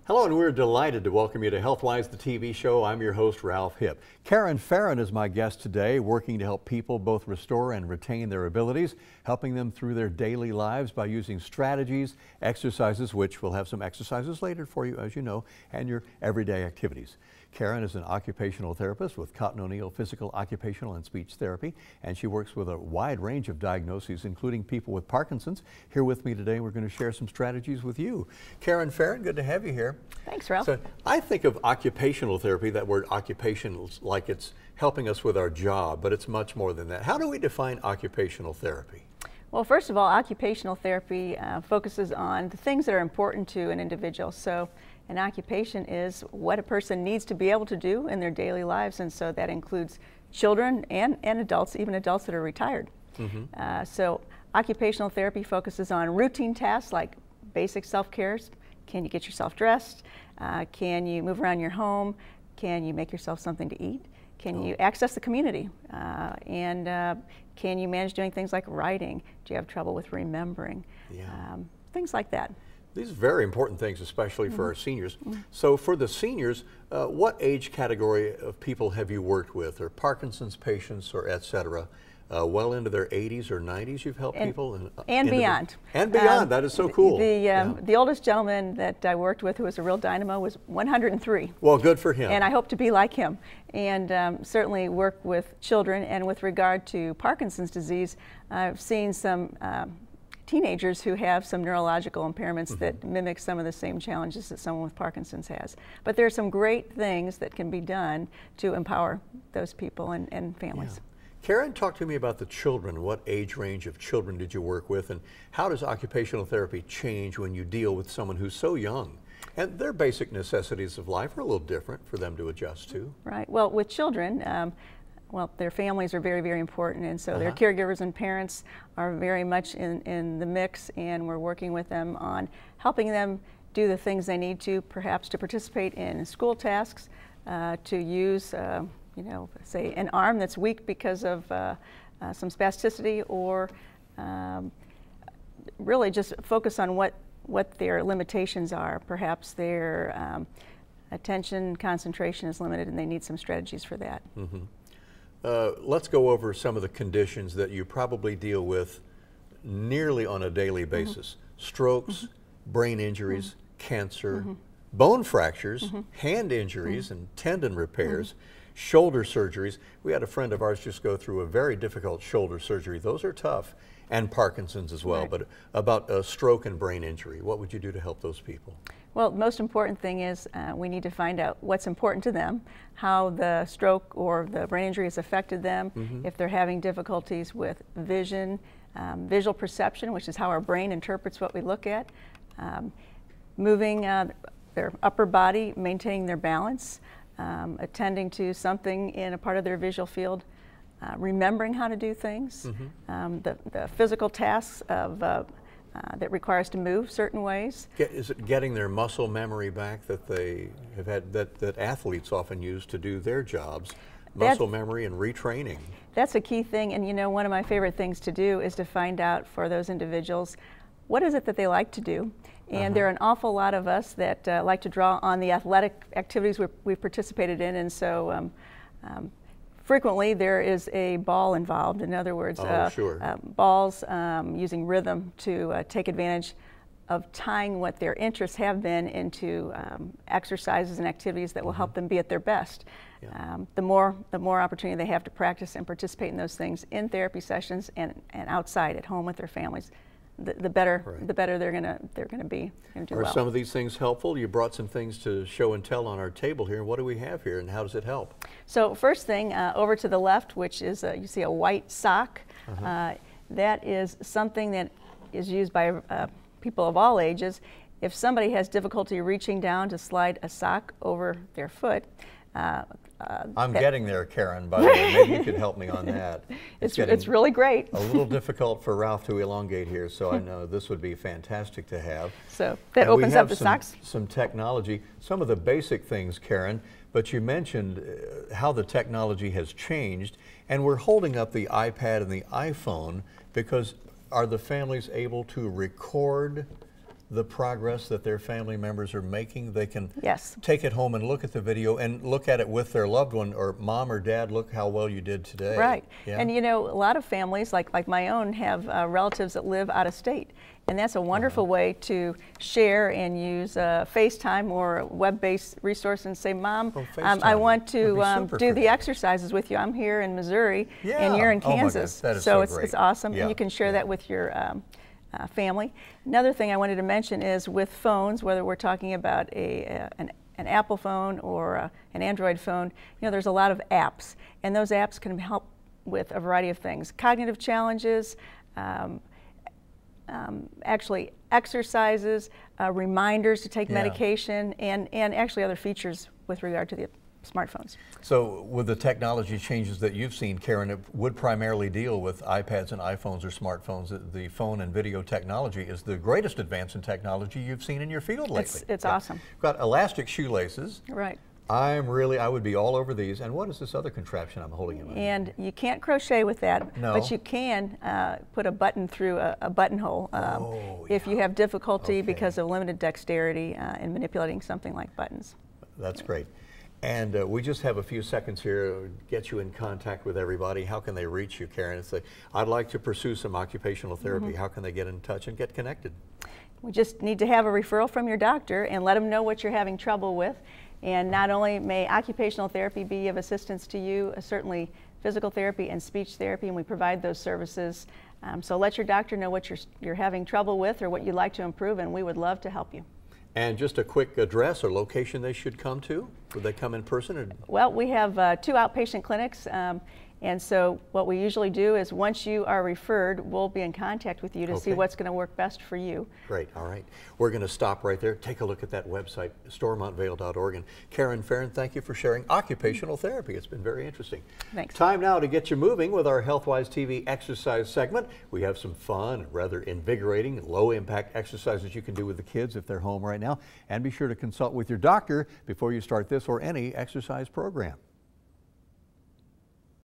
Hello, and we're delighted to welcome you to Healthwise, the TV show. I'm your host, Ralph Hipp. Karen Farron is my guest today, working to help people both restore and retain their abilities, helping them through their daily lives by using strategies, exercises, which we'll have some exercises later for you, as you know, and your everyday activities. Karen is an occupational therapist with Cotton O'Neill Physical, Occupational, and Speech Therapy, and she works with a wide range of diagnoses, including people with Parkinson's. Here with me today, we're going to share some strategies with you. Karen Farron, good to have you here. Thanks, Ralph. So I think of occupational therapy, that word occupational, like it's helping us with our job, but it's much more than that. How do we define occupational therapy? Well, first of all, occupational therapy focuses on the things that are important to an individual. So an occupation is what a person needs to be able to do in their daily lives, and so that includes children and adults, even adults that are retired. So occupational therapy focuses on routine tasks like basic self-care. Can you get yourself dressed? Can you move around your home? Can you make yourself something to eat? Can you access the community? Can you manage doing things like writing? Do you have trouble with remembering? Things like that. These are very important things, especially for our seniors. So for the seniors, what age category of people have you worked with? Or Parkinson's patients or et cetera? Well into their 80s or 90s you've helped people? And beyond. And beyond, that is so cool. The oldest gentleman that I worked with, who was a real dynamo, was 103. Well, good for him. And I hope to be like him. And certainly work with children. And with regard to Parkinson's disease, I've seen some teenagers who have some neurological impairments that mimic some of the same challenges that someone with Parkinson's has. But there are some great things that can be done to empower those people and families. Karen, talk to me about the children. What age range of children did you work with, and how does occupational therapy change when you deal with someone who's so young? And their basic necessities of life are a little different for them to adjust to. Right. Well, with children, well, their families are very, very important, and so their caregivers and parents are very much in the mix, and we're working with them on helping them do the things they need to, perhaps to participate in school tasks, to use you know, say an arm that's weak because of some spasticity, or really just focus on what their limitations are. Perhaps their attention concentration is limited and they need some strategies for that. Let's go over some of the conditions that you probably deal with nearly on a daily basis. Strokes, brain injuries, cancer, bone fractures, hand injuries and tendon repairs, shoulder surgeries. We had a friend of ours just go through a very difficult shoulder surgery. Those are tough, and Parkinson's as well. But about a stroke and brain injury, what would you do to help those people? Well, the most important thing is we need to find out what's important to them, how the stroke or the brain injury has affected them, if they're having difficulties with vision, visual perception, which is how our brain interprets what we look at, moving their upper body, maintaining their balance, attending to something in a part of their visual field, remembering how to do things, the physical tasks of that requires to move certain ways. Is it getting their muscle memory back that they have had, that athletes often use to do their jobs? Muscle memory and retraining. That's a key thing, and you know, one of my favorite things to do is to find out for those individuals, what is it that they like to do? And there are an awful lot of us that like to draw on the athletic activities we've participated in, and so frequently there is a ball involved. In other words, balls using rhythm to take advantage of tying what their interests have been into exercises and activities that will help them be at their best. The more opportunity they have to practice and participate in those things in therapy sessions and outside at home with their families, the better they're gonna be. Are some of these things helpful? You brought some things to show and tell on our table here. What do we have here, and how does it help? So first thing, over to the left, which is you see a white sock. That is something that is used by people of all ages. If somebody has difficulty reaching down to slide a sock over their foot, I'm getting there, Karen, by the way. Maybe you could help me on that. It's really great. A little difficult for Ralph to elongate here, so I know this would be fantastic to have. So that opens up the socks. Some technology, some of the basic things, Karen, but you mentioned how the technology has changed, and we're holding up the iPad and the iPhone because are the families able to record the progress that their family members are making. They can Yes. take it home and look at the video and look at it with their loved one, or mom or dad, look how well you did today. Right. Yeah? And you know, a lot of families, like my own, have relatives that live out of state. And that's a wonderful way to share and use FaceTime or a web-based resource and say, Mom, I want to do the exercises with you. I'm here in Missouri and you're in Kansas. That is so great. it's awesome. Yeah. And you can share that with your family. Another thing I wanted to mention is with phones, whether we're talking about an Apple phone or an Android phone, you know, there's a lot of apps, and those apps can help with a variety of things. Cognitive challenges, actually exercises, reminders to take medication, and actually other features with regard to the smartphones. So with the technology changes that you've seen, Karen, it would primarily deal with iPads and iPhones or smartphones. The phone and video technology is the greatest advance in technology you've seen in your field lately. It's awesome. We've got elastic shoelaces. Right. I would be all over these. And what is this other contraption I'm holding in my hand? And you can't crochet with that, No. but you can put a button through a buttonhole if you have difficulty because of limited dexterity in manipulating something like buttons. That's great. And we just have a few seconds here to get you in contact with everybody. How can they reach you, Karen? And say, I'd like to pursue some occupational therapy. How can they get in touch and get connected? We just need to have a referral from your doctor and let them know what you're having trouble with. And not only may occupational therapy be of assistance to you, certainly physical therapy and speech therapy, and we provide those services. So let your doctor know what you're having trouble with or what you'd like to improve, and we would love to help you. And just a quick address or location they should come to? Would they come in person? Or? Well, we have 2 outpatient clinics. And so what we usually do is once you are referred, we'll be in contact with you to see what's going to work best for you. Great. All right. We're going to stop right there. Take a look at that website, storemontvale.org. And Karen Farron, thank you for sharing occupational therapy. It's been very interesting. Thanks. Time now to get you moving with our HealthWise TV exercise segment. We have some fun and rather invigorating, low-impact exercises you can do with the kids if they're home right now. And be sure to consult with your doctor before you start this or any exercise program.